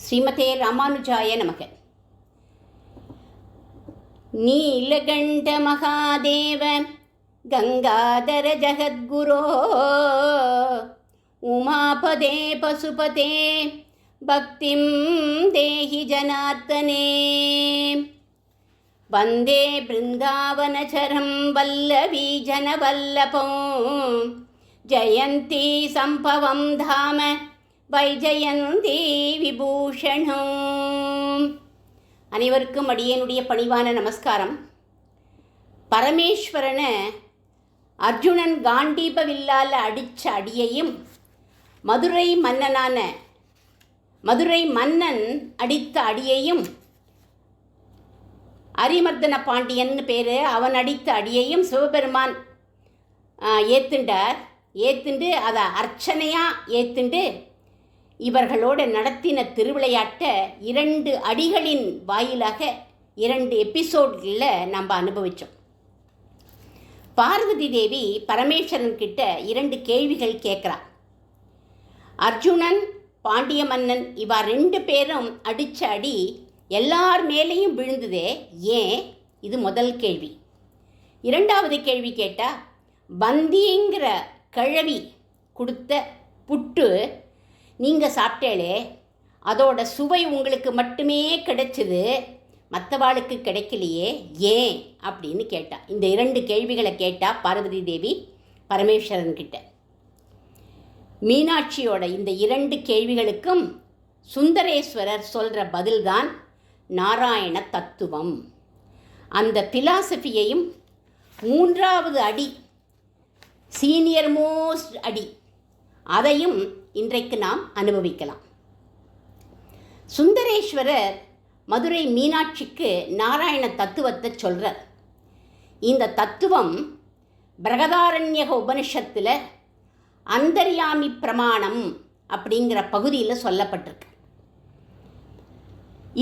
ஸ்ரீமதே ராமானுஜாய நமக. நீலகண்ட மகாதேவ கங்காதர ஜகத்குரோ உமாபதே பசுபதே பக்திம் தேஹி ஜனார்த்தனே வந்தே பிருந்தாவனச்சரம் வல்லவி ஜனவல்லபம் ஜயந்தி சம்பவம் தாம வைஜயந்தி விபூஷணம். அனைவருக்கும் அடியனுடைய பணிவான நமஸ்காரம். பரமேஸ்வரனை அர்ஜுனன் காண்டீப வில்லால் அடித்த அடியையும் மதுரை மன்னன் அடித்த அடியையும் அரிமர்தன பாண்டியன்னு பேர், அவன் அடித்த அடியையும் சிவபெருமான் ஏத்துண்டு அதை அர்ச்சனையாக ஏத்துண்டு இவர்களோட நடத்தின திருவிளையாட்டை 2 அடிகளின் வாயிலாக 2 எபிசோட்களில் நம்ம அனுபவித்தோம். பார்வதி தேவி பரமேஸ்வரன்கிட்ட 2 கேள்விகள் கேட்குறான். அர்ஜுனன், பாண்டிய மன்னன் இவா 2 பேரும் அடித்த அடி எல்லார் மேலேயும் விழுந்ததே ஏன்? இது முதல் கேள்வி. 2வது கேள்வி கேட்டால், பந்திங்கிற கிழவி கொடுத்த புட்டு நீங்கள் சாப்பிட்டேளே, அதோட சுவை உங்களுக்கு மட்டுமே கிடைச்சிது, மற்றவாளுக்கு கிடைக்கலையே ஏன் அப்படின்னு கேட்டா. இந்த 2 கேள்விகளை கேட்டால் பார்வதி தேவி பரமேஸ்வரன்கிட்ட. மீனாட்சியோட இந்த 2 கேள்விகளுக்கும் சுந்தரேஸ்வரர் சொல்கிற பதில்தான் நாராயண தத்துவம். அந்த பிலாசபியையும் 3வது அடி, சீனியர் மோஸ்ட் அடி, அதையும் இன்றைக்கு நாம் அனுபவிக்கலாம். சுந்தரேஸ்வரர் மதுரை மீனாட்சிக்கு நாராயண தத்துவத்தை சொல்கிறார். இந்த தத்துவம் பிரகதாரண்யக உபனிஷத்தில் அந்தர்யாமி பிரமாணம் அப்படிங்கிற பகுதியில் சொல்லப்பட்டிருக்கு.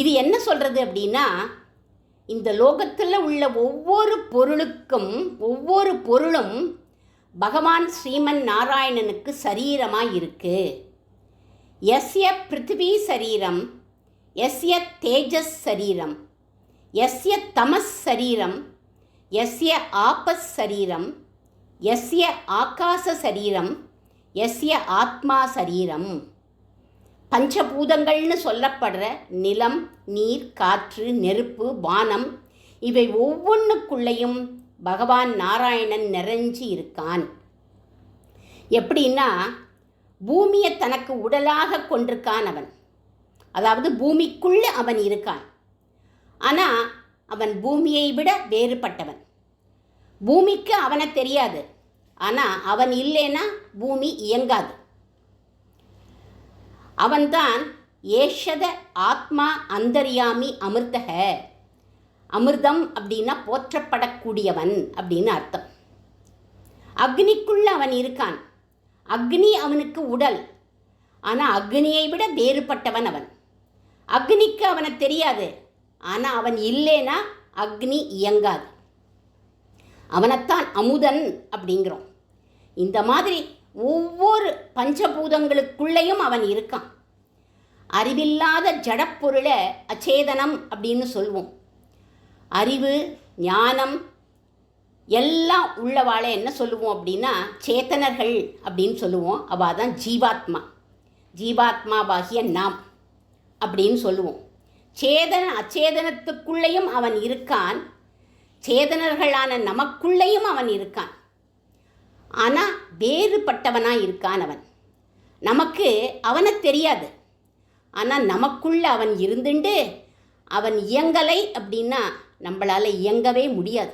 இது என்ன சொல்கிறது அப்படின்னா, இந்த லோகத்தில் உள்ள ஒவ்வொரு பொருளும் பகவான் ஸ்ரீமன் நாராயணனுக்கு சரீரமாக இருக்குது. எஸ்ய பிருத்திவி சரீரம், எஸ்ய தேஜஸ் சரீரம், எஸ்ய தமஸ் சரீரம், எஸ்ய ஆபஸ் சரீரம், எஸ்ய ஆகாச சரீரம், எஸ்ய ஆத்மா சரீரம். பஞ்சபூதங்கள்னு சொல்லப்படுற நிலம், நீர், காற்று, நெருப்பு, வானம் இவை ஒவ்வொன்றுக்குள்ளேயும் பகவான் நாராயணன் நிறைஞ்சி இருக்கான். எப்படின்னா, பூமியை தனக்கு உடலாக கொண்டிருக்கான் அவன். அதாவது பூமிக்குள்ளே அவன் இருக்கான். ஆனால் அவன் பூமியை விட வேறுபட்டவன். பூமிக்கு அவனை தெரியாது. ஆனால் அவன் இல்லைன்னா பூமி இயங்காது. அவன்தான் ஏஷத ஆத்மா அந்தர்யாமி அமிர்தக. அமிர்தம் அப்படின்னா போற்றப்படக்கூடியவன் அப்படின்னு அர்த்தம். அக்னிக்குள்ள அவன் இருக்கான். அக்னி அவனுக்கு உடல். ஆனால் அக்னியை விட வேறுபட்டவன் அவன். அக்னிக்கு அவனை தெரியாது. ஆனால் அவன் இல்லைன்னா அக்னி இயங்காது. அவனைத்தான் அமுதன் அப்படிங்கிறோம். இந்த மாதிரி ஒவ்வொரு பஞ்சபூதங்களுக்குள்ளேயும் அவன் இருக்கான். அறிவில்லாத ஜடப்பொருளை அச்சேதனம் அப்படின்னு சொல்வோம். அறிவு, ஞானம் எல்லாம் உள்ளவாளை என்ன சொல்லுவோம் அப்படின்னா சேத்தனர்கள் அப்படின்னு சொல்லுவோம். அவள் தான் ஜீவாத்மாவாகிய நாம் அப்படின்னு சொல்லுவோம். அச்சேதனத்துக்குள்ளேயும் அவன் இருக்கான். சேதனர்களான நமக்குள்ளேயும் அவன் இருக்கான். ஆனால் வேறுபட்டவனாக இருக்கான் அவன். நமக்கு அவனை தெரியாது. ஆனால் நமக்குள்ள அவன் இருந்துண்டு அவன் இயங்கலை அப்படின்னா நம்மளால் இயங்கவே முடியாது.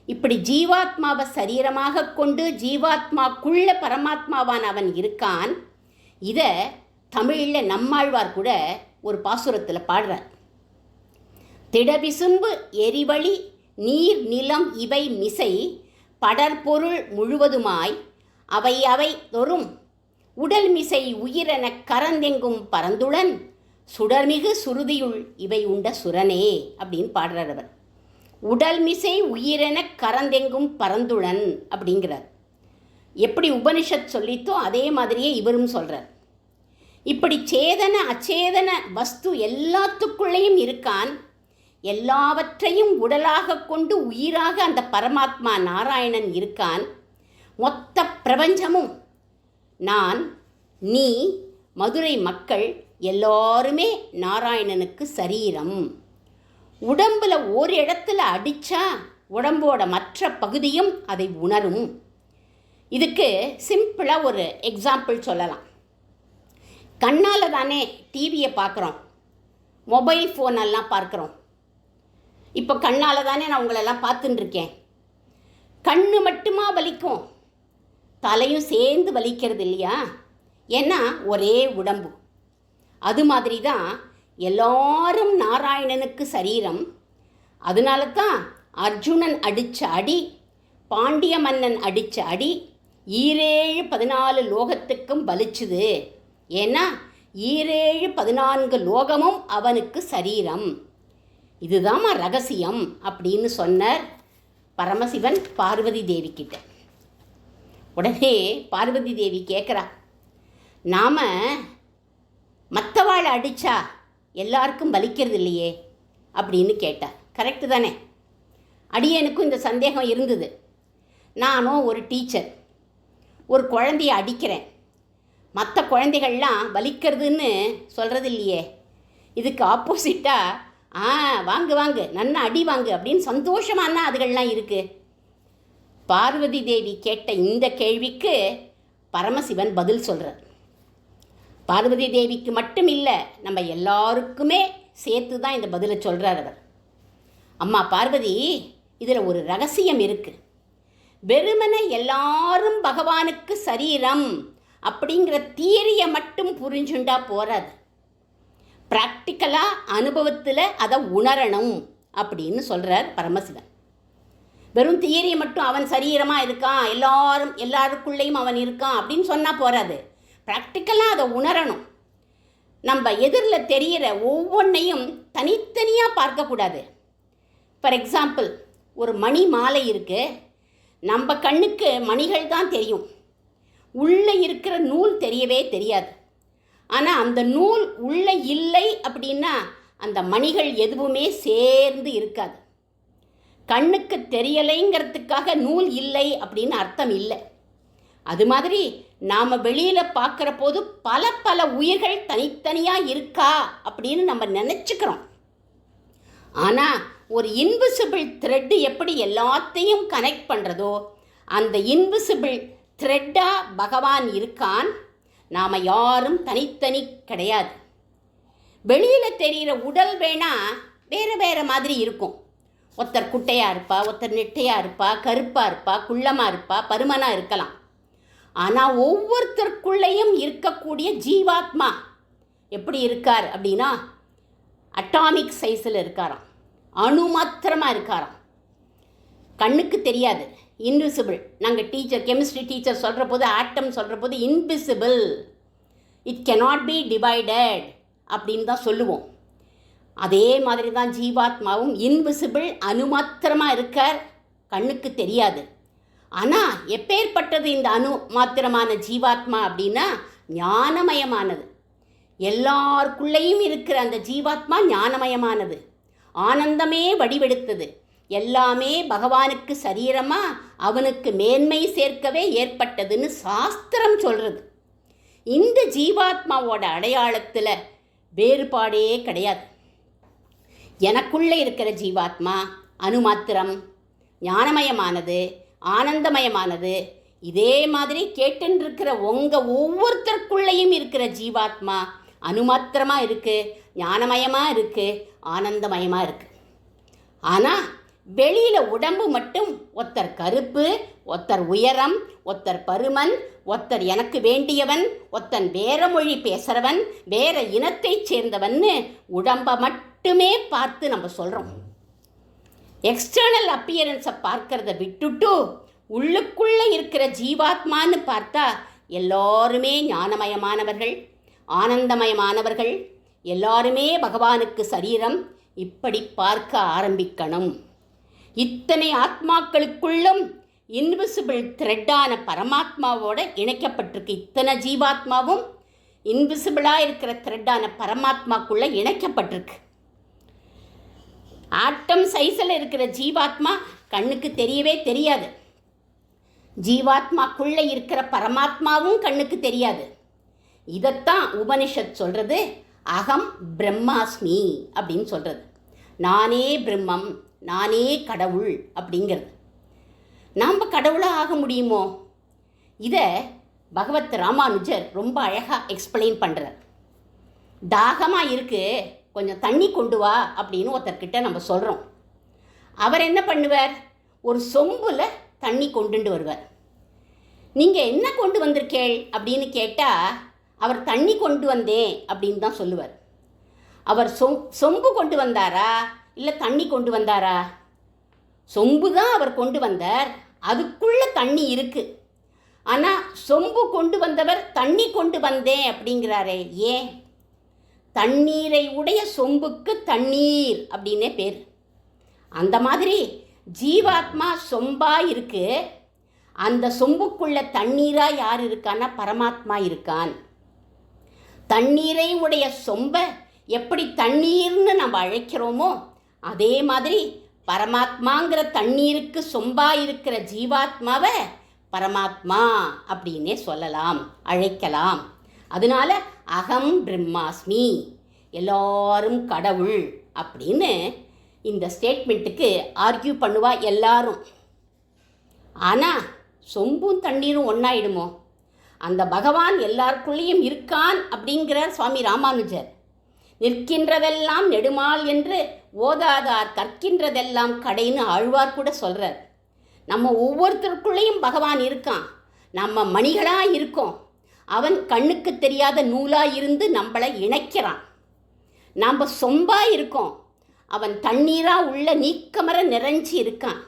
இப்படி ஜீவாத்மாவை சரீரமாக கொண்டு ஜீவாத்மாக்குள்ள பரமாத்மாவான் அவன் இருக்கான். இதை தமிழில் நம்மாழ்வார் கூட ஒரு பாசுரத்தில் பாடுறார். திடவிசும்பு எரிவழி நீர் நிலம் இவை மிசை படற்பொருள் முழுவதுமாய் அவை தொறும் உடல் மிசை உயிரென கரந்தெங்கும் பரந்துடன் சுடர்மிகு சுருதியுள் இவை உண்ட சுரனே அப்படின்னு பாடுறார் அவர். உடல் மிசை உயிரென கரந்தெங்கும் பரந்துடன் அப்படிங்கிறார். எப்படி உபனிஷத் சொல்லித்தோ அதே மாதிரியே இவரும் சொல்கிறார். இப்படி சேதன அச்சேதன வஸ்து எல்லாத்துக்குள்ளேயும் இருக்கான். எல்லாவற்றையும் உடலாக கொண்டு உயிராக அந்த பரமாத்மா நாராயணன் இருக்கான். மொத்த பிரபஞ்சமும் நான், நீ, மதுரை மக்கள் எல்லாருமே நாராயணனுக்கு சரீரம். உடம்பில் ஒரு இடத்துல அடித்தா உடம்போட மற்ற பகுதியும் அதை உணரும். இதுக்கு சிம்பிளாக ஒரு எக்ஸாம்பிள் சொல்லலாம். கண்ணால் தானே டிவியை பார்க்குறோம், மொபைல் ஃபோனெல்லாம் பார்க்குறோம். இப்போ கண்ணால் தானே நான் உங்களெல்லாம் பார்த்துட்டுருக்கேன். கண்ணு மட்டுமா வலிக்கும், தலையும் சேர்ந்து வலிக்கிறது இல்லையா? ஏன்னா ஒரே உடம்பு. அது மாதிரி தான் எல்லாரும் நாராயணனுக்கு சரீரம். அதனால தான் அர்ஜுனன் அடித்த அடி, பாண்டிய மன்னன் அடித்த அடி 14 லோகத்துக்கும் பலிச்சுது. ஏன்னா 14 லோகமும் அவனுக்கு சரீரம். இதுதான் ரகசியம் அப்படின்னு சொன்னார் பரமசிவன் பார்வதி தேவி கிட்ட. உடனே பார்வதி தேவி கேட்குறா, நாம் மற்றவாழை அடித்தா எல்லாருக்கும் வலிக்கிறது இல்லையே அப்படின்னு கேட்டார். கரெக்டு தானே? அடியனுக்கும் இந்த சந்தேகம் இருந்தது. நானும் ஒரு டீச்சர், ஒரு குழந்தைய அடிக்கிறேன், மற்ற குழந்தைகள்லாம் வலிக்கிறதுன்னு சொல்கிறது இல்லையே. இதுக்கு ஆப்போசிட்டாக வாங்கு வாங்கு நன்னா அடி வாங்கு அப்படின்னு சந்தோஷமான அதுகள்லாம் இருக்குது. பார்வதி தேவி கேட்ட இந்த கேள்விக்கு பரமசிவன் பதில் சொல்கிறார். பார்வதி தேவிக்கு மட்டும் இல்லை, நம்ம எல்லாருக்குமே சேர்த்து தான் இந்த பதிலை சொல்கிறார் அவர். அம்மா பார்வதி, இதில் ஒரு ரகசியம் இருக்குது. வெறுமனை எல்லாரும் பகவானுக்கு சரீரம் அப்படிங்கிற தியரியை மட்டும் புரிஞ்சுண்டா போகாது. ப்ராக்டிக்கலாக அனுபவத்தில் அதை உணரணும் அப்படின்னு சொல்கிறார் பரமசிவன். வெறும் தியரியை மட்டும் அவன் சரீரமாக இருக்கான், எல்லாருக்குள்ளேயும் அவன் இருக்கான் அப்படின்னு சொன்னால் போகாது. ப்ராக்டிக்கலாக அதை உணரணும். நம்ம எதிரில் தெரிகிற ஒவ்வொன்றையும் தனித்தனியாக பார்க்கக்கூடாது. ஃபார் எக்ஸாம்பிள், ஒரு மணி மாலை இருக்குது, நம்ம கண்ணுக்கு மணிகள் தான் தெரியும், உள்ளே இருக்கிற நூல் தெரியவே தெரியாது. ஆனால் அந்த நூல் உள்ளே இல்லை அப்படின்னா அந்த மணிகள் எதுவுமே சேர்ந்து இருக்காது. கண்ணுக்கு தெரியலைங்கிறதுக்காக நூல் இல்லை அப்படின்னு அர்த்தம் இல்லை. அது மாதிரி நாம் வெளியில் பார்க்குற போது பல உயிர்கள் தனித்தனியாக இருக்கா அப்படின்னு நம்ம நினச்சிக்கிறோம். ஆனால் ஒரு இன்விசிபிள் த்ரெட்டு எப்படி எல்லாத்தையும் கனெக்ட் பண்ணுறதோ, அந்த இன்விசிபிள் த்ரெட்டாக பகவான் இருக்கான். நாம் யாரும் தனித்தனி கிடையாது. வெளியில் தெரிகிற உடல் வேணால் வேறு மாதிரி இருக்கும். ஒருத்தர் குட்டையாக இருப்பா, ஒருத்தர் நெட்டையாக இருப்பா, கருப்பாக இருப்பா, குள்ளமாக இருப்பா, பருமனாக இருக்கலாம். ஆனால் ஒவ்வொருத்தருக்குள்ளேயும் இருக்கக்கூடிய ஜீவாத்மா எப்படி இருக்கார் அப்படின்னா அட்டாமிக் சைஸில் இருக்காராம், அணு மாத்திரமாக இருக்காராம். கண்ணுக்கு தெரியாது, இன்விசிபிள். நாங்கள் கெமிஸ்ட்ரி டீச்சர் சொல்கிற போது, ஆட்டம் சொல்கிற போது invisible, it cannot be divided அப்படின்னு தான் சொல்லுவோம். அதே மாதிரி தான் ஜீவாத்மாவும் இன்விசிபிள், அணு மாத்திரமாக இருக்கார், கண்ணுக்கு தெரியாது. ஆனால் எப்பேற்பட்டது இந்த அணு மாத்திரமான ஜீவாத்மா அப்படின்னா ஞானமயமானது. எல்லாருக்குள்ளேயும் இருக்கிற அந்த ஜீவாத்மா ஞானமயமானது, ஆனந்தமே வடிவெடுத்தது. எல்லாமே பகவானுக்கு சரீரமாக அவனுக்கு மேன்மை சேர்க்கவே ஏற்பட்டதுன்னு சாஸ்திரம் சொல்கிறது. இந்த ஜீவாத்மாவோட அடையாளத்தில் வேறுபாடே கிடையாது. எனக்குள்ளே இருக்கிற ஜீவாத்மா அணுமாத்திரம், ஞானமயமானது, ஆனந்தமயமானது. இதே மாதிரி கேட்டுருக்கிற உங்கள் ஒவ்வொருத்தருக்குள்ளேயும் இருக்கிற ஜீவாத்மா அணுமாத்திரமாக இருக்குது, ஞானமயமாக இருக்குது, ஆனந்தமயமாக இருக்குது. ஆனால் வெளியில் உடம்பு மட்டும் ஒருத்தர் கருப்பு, ஒருத்தர் உயரம், ஒருத்தர் பருமன், ஒருத்தர் எனக்கு வேண்டியவன், ஒருத்தன் வேற மொழி பேசுகிறவன், வேற இனத்தைச் சேர்ந்தவன்னு உடம்பை மட்டுமே பார்த்து நம்ம சொல்கிறோம். எக்ஸ்டர்னல் அப்பியரன்ஸை பார்க்கறத விட்டுட்டு உள்ளுக்குள்ளே இருக்கிற ஜீவாத்மான்னு பார்த்தா எல்லாருமே ஞானமயமானவர்கள், ஆனந்தமயமானவர்கள், எல்லாருமே பகவானுக்கு சரீரம். இப்படி பார்க்க ஆரம்பிக்கணும். இத்தனை ஆத்மாக்களுக்குள்ளும் இன்விசிபிள் த்ரெட்டான பரமாத்மாவோட இணைக்கப்பட்டிருக்கு இத்தனை ஜீவாத்மாவும். இன்விசிபிளாக இருக்கிற த்ரெட்டான பரமாத்மாக்குள்ளே இணைக்கப்பட்டிருக்கு. ஆட்டம் சைஸில் இருக்கிற ஜீவாத்மா கண்ணுக்கு தெரியவே தெரியாது. ஜீவாத்மாக்குள்ளே இருக்கிற பரமாத்மாவும் கண்ணுக்கு தெரியாது. இதைத்தான் உபனிஷத் சொல்கிறது அகம் பிரம்மாஸ்மி அப்படின்னு சொல்கிறது. நானே பிரம்மம், நானே கடவுள் அப்படிங்கிறது. நாம் கடவுளாக ஆக முடியுமோ? இதை பகவத் ராமானுஜர் ரொம்ப அழகாக எக்ஸ்பிளைன் பண்ணுறார். தாகமாக இருக்குது, கொஞ்சம் தண்ணி கொண்டு வா அப்படின்னு ஒருத்தர்கிட்ட நம்ம சொல்கிறோம். அவர் என்ன பண்ணுவார்? ஒரு சொம்பில் தண்ணி கொண்டுட்டு வருவார். நீங்கள் என்ன கொண்டு வந்திருக்கேள் அப்படின்னு கேட்டால் அவர் தண்ணி கொண்டு வந்தேன் அப்படின்னு தான் சொல்லுவார். அவர் சொம்பு கொண்டு வந்தாரா இல்லை தண்ணி கொண்டு வந்தாரா? சொம்பு தான் அவர் கொண்டு வந்தார், அதுக்குள்ளே தண்ணி இருக்குது. ஆனால் சொம்பு கொண்டு வந்தவர் தண்ணி கொண்டு வந்தேன் அப்படிங்கிறாரே, ஏன்? தண்ணீரை உடைய சொம்புக்கு தண்ணீர் அப்படின்னே பேர். அந்த மாதிரி ஜீவாத்மா சொம்பாக இருக்குது. அந்த சொம்புக்குள்ள தண்ணீராக யார் இருக்கான்னா பரமாத்மா இருக்கான். தண்ணீரை உடைய சொம்பை எப்படி தண்ணீர்னு நம்ம அழைக்கிறோமோ அதே மாதிரி பரமாத்மாங்கிற தண்ணீருக்கு சொம்பாக இருக்கிற ஜீவாத்மாவை பரமாத்மா அப்படின்னே சொல்லலாம், அழைக்கலாம். அதனால அகம் பிரம்மாஸ்மி, எல்லாரும் கடவுள் அப்படின்னு இந்த ஸ்டேட்மெண்ட்டுக்கு ஆர்கியூ பண்ணுவா எல்லாரும். ஆனால் சொம்பும் தண்ணீரும் ஒன்றாயிடுமோ? அந்த பகவான் எல்லாருக்குள்ளேயும் இருக்கான் அப்படிங்கிறார் சுவாமி ராமானுஜர். நிற்கின்றதெல்லாம் நெடுமால் என்று ஓதாதார் கற்கின்றதெல்லாம் கடைன்னு ஆழ்வார் கூட சொல்கிறார். நம்ம ஒவ்வொருத்தருக்குள்ளேயும் பகவான் இருக்கான். நம்ம மணிகளாக இருக்கோம். அவன் கண்ணுக்கு தெரியாத நூலாக இருந்து நம்மளை இணைக்கிறான். நாம் சொம்பாக இருக்கோம். அவன் தண்ணீராக உள்ள நீக்கமர நிறைஞ்சி இருக்கான்.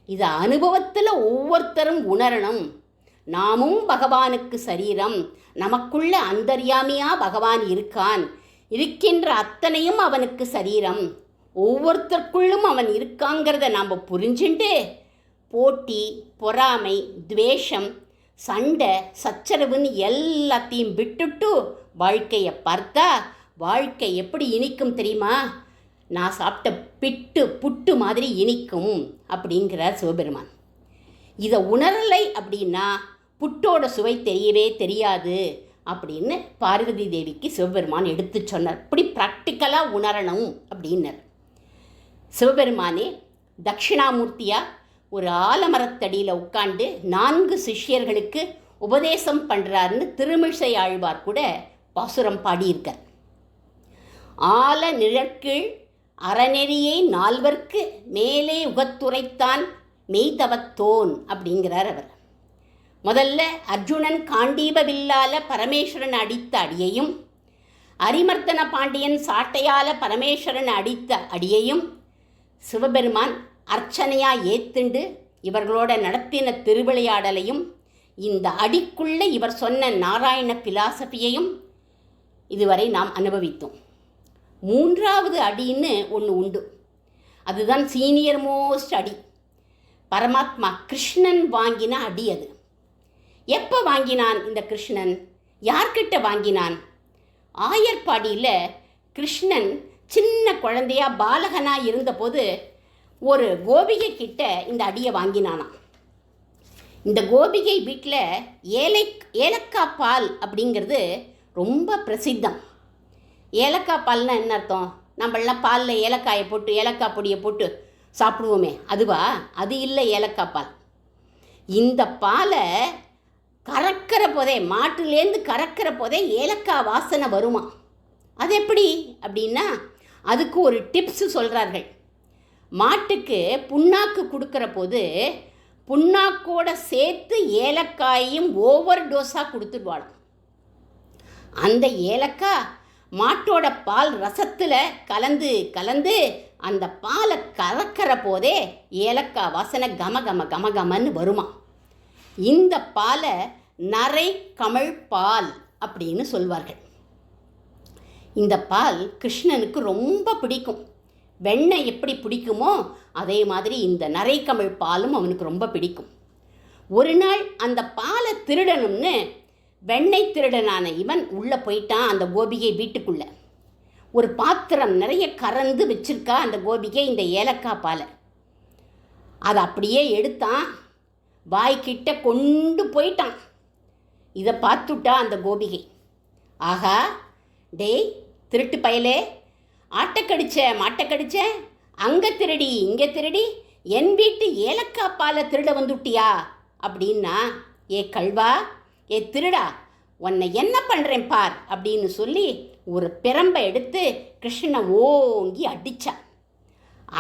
இதை அனுபவத்தில் ஒவ்வொருத்தரும் உணரணும். நாமும் பகவானுக்கு சரீரம், நமக்குள்ள அந்தர்யாமியாக பகவான் இருக்கான். இருக்கின்ற அத்தனையும் அவனுக்கு சரீரம். ஒவ்வொருத்தருக்குள்ளும் அவன் இருக்காங்கிறத நாம் புரிஞ்சுட்டு போட்டி, பொறாமை, துவேஷம், சண்டை, சச்சரவுன்னு எல்லாத்தையும் விட்டுட்டு வாழ்க்கையை பார்த்தா வாழ்க்கை எப்படி இனிக்கும் தெரியுமா? நான் சாப்பிட்ட புட்டு மாதிரி இனிக்கும் அப்படிங்கிறார் சிவபெருமான். இதை உணரலை அப்படின்னா புட்டோட சுவை தெரியவே தெரியாது அப்படின்னு பார்வதி தேவிக்கு சிவபெருமான் எடுத்து சொன்னார். இப்படி ப்ராக்டிக்கலாக உணரணும் அப்படின்னார். சிவபெருமானே தட்சிணாமூர்த்தியாக ஒரு ஆலமரத்தடியில் உட்காண்டு 4 சிஷ்யர்களுக்கு உபதேசம் பண்ணுறாருன்னு திருமிழிசை ஆழ்வார் கூட பாசுரம் பாடியிருக்கார். ஆல நிழற்கீழ் அறநெறியை 4வர்க்கு மேலே உகத்துரைத்தான் மெய்தவத்தோன் அப்படிங்கிறார் அவர். முதல்ல அர்ஜுனன் காண்டீப வில்லால பரமேஸ்வரன் அடித்த அடியையும், அரிமர்த்தன பாண்டியன் சாட்டையால் பரமேஸ்வரன் அடித்த அடியையும் சிவபெருமான் அர்ச்சனையாக ஏத்துண்டு இவர்களோட நடத்தின திருவிளையாடலையும், இந்த அடிக்குள்ளே இவர் சொன்ன நாராயண பிலாசபியையும் இதுவரை நாம் அனுபவித்தோம். 3வது அடின்னு ஒன்று உண்டு. அதுதான் சீனியர் மோஸ்ட் அடி. பரமாத்மா கிருஷ்ணன் வாங்கின அடி அது. எப்போ வாங்கினான் இந்த கிருஷ்ணன்? யார்கிட்ட வாங்கினான்? ஆயர்பாடியில் கிருஷ்ணன் சின்ன குழந்தையா பாலகனாக இருந்தபோது ஒரு கோபிகை கிட்ட இந்த அடியை வாங்கினானாம். இந்த கோபிகை வீட்டில் ஏலக்காய் பால் அப்படிங்கிறது ரொம்ப பிரசித்தம். ஏலக்காய் பால்னால் என்ன அர்த்தம்? நம்மளாம் பாலில் ஏலக்காயை போட்டு ஏலக்காய் பொடியை போட்டு சாப்பிடுவோமே, அதுவா? அது இல்லை ஏலக்காய் பால். இந்த பாலை கறக்கிற போதே, மாட்டுலேருந்து கறக்கிற போதே ஏலக்காய் வாசனை வருமா? அது எப்படி அப்படின்னா அதுக்கு ஒரு டிப்ஸு சொல்கிறார்கள். மாட்டுக்கு புண்ணாக்கு கொடுக்குற போது புண்ணாக்கோட சேர்த்து ஏலக்காயையும் ஓவர் டோஸாக கொடுத்துடுவாளாம். அந்த ஏலக்காய் மாட்டோட பால் ரசத்தில் கலந்து கலந்து அந்த பாலை கறக்கிற போதே ஏலக்காய் வாசனை கம கம கம கமன்னு வருமா. இந்த பாலை நரை கமழ் பால் அப்படின்னு சொல்வார்கள். இந்த பால் கிருஷ்ணனுக்கு ரொம்ப பிடிக்கும். வெண்ணெய் எப்படி பிடிக்குமோ அதே மாதிரி இந்த நரைக்கமிழ் பாலும் அவனுக்கு ரொம்ப பிடிக்கும். ஒரு நாள் அந்த பாலை திருடணும்னு வெண்ணெய் திருடனான இவன் உள்ளே போயிட்டான் அந்த கோபிகை வீட்டுக்குள்ளே. ஒரு பாத்திரம் நிறைய கறந்து வச்சிருக்கா அந்த கோபிகை இந்த ஏலக்காய் பாலை. அதை அப்படியே எடுத்தான், வாய்க்கிட்ட கொண்டு போயிட்டான். இதை பார்த்துட்டா அந்த கோபிகை. ஆகா, டேய் திருட்டு பயலே, ஆட்டக்கடிச்ச மாட்டக்கடிச்ச, அங்கே திருடி இங்கே திருடி என் வீட்டு ஏலக்காய் பாலை திருட வந்துட்டியா அப்படின்னா, ஏ கல்வா, ஏ திருடா, உன்னை என்ன பண்ணுறேன் பார் அப்படின்னு சொல்லி ஒரு பிரம்பை எடுத்து கிருஷ்ணனை ஓங்கி அடித்தான்.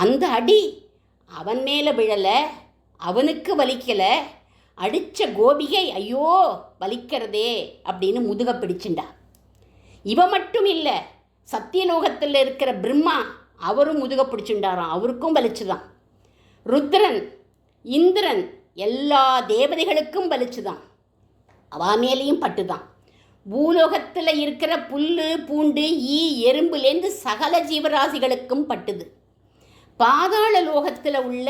அந்த அடி அவன் மேலே விழலை, அவனுக்கு வலிக்கலை. அடித்த கோபிகை ஐயோ வலிக்கிறதே அப்படின்னு முதுக பிடிச்சுண்டா. இவ மட்டும் இல்லை, சத்தியலோகத்தில் இருக்கிற பிரம்மா அவரும் முதுக பிடிச்சுண்டாராம், அவருக்கும் வலிச்சுதான். ருத்ரன், இந்திரன், எல்லா தேவதைகளுக்கும் வலிச்சுதான், அவா மேலேயும் பட்டுதான். பூலோகத்தில் இருக்கிற புல் பூண்டு ஈ எறும்புலேருந்து சகல ஜீவராசிகளுக்கும் பட்டுது. பாதாள லோகத்தில் உள்ள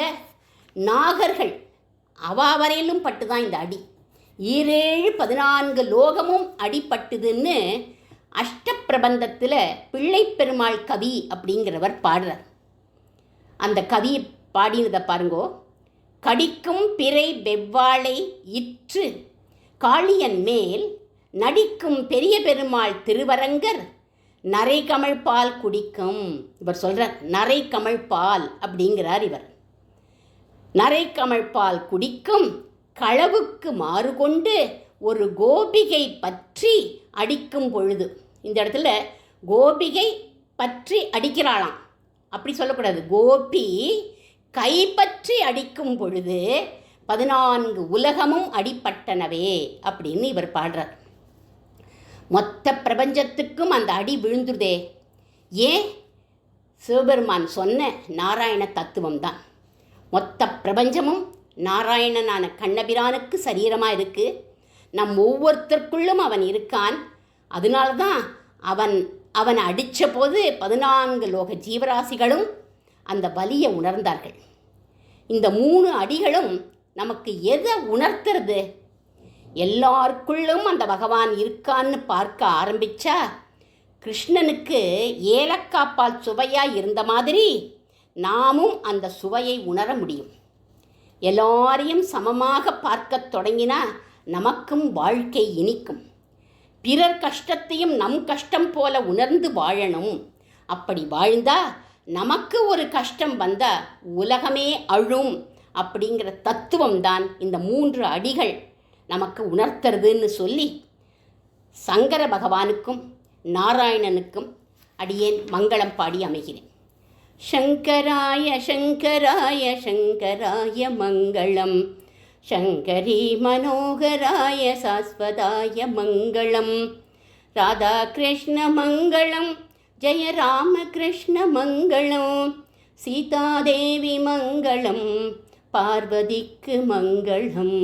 நாகர்கள் அவா வரையிலும் பட்டுதான் இந்த அடி. 14 லோகமும் அடிப்பட்டுதுன்னு அஷ்டப்பிரபந்தத்தில் பிள்ளை பெருமாள் கவி அப்படிங்கிறவர் பாடுறார். அந்த கவியை பாடினதை பாருங்கோ. கடிக்கும் பிறை வெவ்வாளை இற்று காளியன் மேல் நடிக்கும் பெரிய பெருமாள் திருவரங்கர் நரை கமழ்பால் குடிக்கும். இவர் சொல்கிறார் நரை கமழ்பால் அப்படிங்கிறார் இவர். நரை கமழ்பால் குடிக்கும் களவுக்கு மாறு கொண்டு ஒரு கோபிகை பற்றி அடிக்கும் பொழுது. இந்த இடத்துல கோபிகை பற்றி அடிக்கிறாளாம், அப்படி சொல்லக்கூடாது. கோபி கைப்பற்றி அடிக்கும் பொழுது 14 உலகமும் அடிப்பட்டனவே அப்படின்னு இவர் பாடுறார். மொத்த பிரபஞ்சத்துக்கும் அந்த அடி விழுந்துதே. ஏன்? சிவபெருமான் சொன்ன நாராயண தத்துவம் தான். மொத்த பிரபஞ்சமும் நாராயணனான கண்ணபிரானுக்கு சரீரமாக இருக்குது. நம் ஒவ்வொருத்தருக்குள்ளும் அவன் இருக்கான். அதனால தான் அவன் அடித்த போது 14 லோக ஜீவராசிகளும் அந்த வலியை உணர்ந்தார்கள். இந்த 3 அடிகளும் நமக்கு எதை உணர்த்துறது? எல்லாருக்குள்ளும் அந்த பகவான் இருக்கான்னு பார்க்க ஆரம்பித்தா கிருஷ்ணனுக்கு ஏலக்காப்பால் சுவையாக இருந்த மாதிரி நாமும் அந்த சுவையை உணர முடியும். எல்லாரையும் சமமாக பார்க்க தொடங்கினா நமக்கும் வாழ்க்கை இனிக்கும். பிறர் கஷ்டத்தையும் நம் கஷ்டம் போல உணர்ந்து வாழணும். அப்படி வாழ்ந்தா நமக்கு ஒரு கஷ்டம் வந்தால் உலகமே அழும் அப்படிங்கிற தத்துவம் தான் இந்த 3 அடிகள் நமக்கு உணர்த்துறதுன்னு சொல்லி சங்கர பகவானுக்கும் நாராயணனுக்கும் அடியேன் மங்களம் பாடி அமைகிறேன். சங்கராய சங்கராய சங்கராய மங்களம், சங்கரி மனோகராய சாஸ்வதாய மங்களம், ராதா கிருஷ்ண மங்களம், ஜெய ராம கிருஷ்ண மங்களம், சீதாதேவி மங்களம், பார்வதிக்கு மங்களம்.